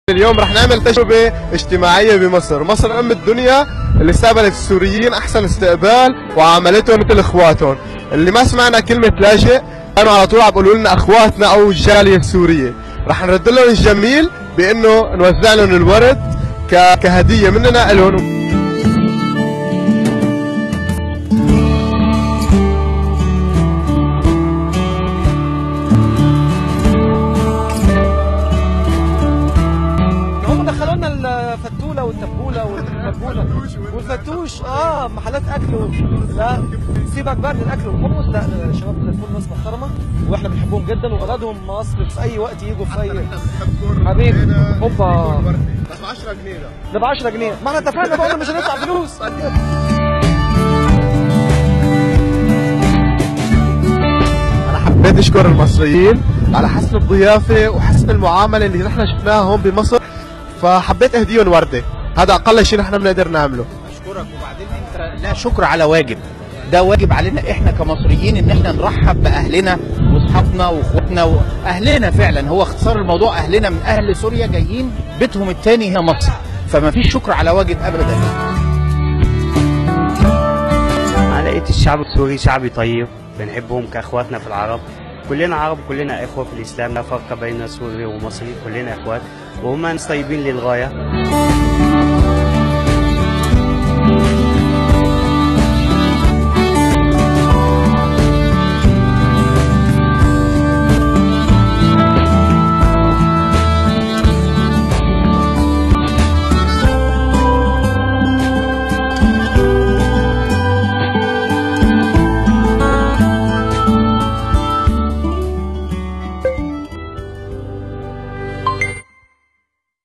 اليوم رح نعمل تجربة اجتماعية بمصر. مصر أم الدنيا اللي استقبلت السوريين أحسن استقبال وعاملتهم مثل إخواتهم. اللي ما سمعنا كلمة لاجئ كانوا على طول عم بيقولوا لنا أخواتنا أو الجالية السورية. رح نرد لهم الجميل بإنه نوزع لهم الورد كهدية مننا إلهم. الفتولة والتبولة والمربولة والفتوش محلات اكل. لا سيبك بقى من الاكل والحمص. لا الشباب الفول ناس محترمه واحنا بنحبهم جدا وبلدهم مصر في اي وقت يجوا في اي. حبيبي هوبا بس ب 10 جنيه ده ب 10 جنيه. ما احنا اتفقنا بقى مش هندفع فلوس. انا حبيت اشكر المصريين على حسن الضيافه وحسن المعامله اللي نحن شفناها هون بمصر، فحبيت اهديهم ورده. هذا اقل شيء نحن بنقدر نعمله. اشكرك. وبعدين انت لا شكر على واجب، ده واجب علينا احنا كمصريين ان احنا نرحب باهلنا واصحابنا واخواتنا واهلنا. فعلا هو اختصار الموضوع، اهلنا من اهل سوريا جايين بيتهم الثاني هي مصر، فما فيش شكر على واجب ابدا. انا لقيت الشعب السوري شعبي طيب، بنحبهم كاخواتنا في العرب. كلنا عرب، كلنا اخوه في الاسلام، لا فرق بين سوري ومصري، كلنا اخوات وهم ناس طيبين للغايه.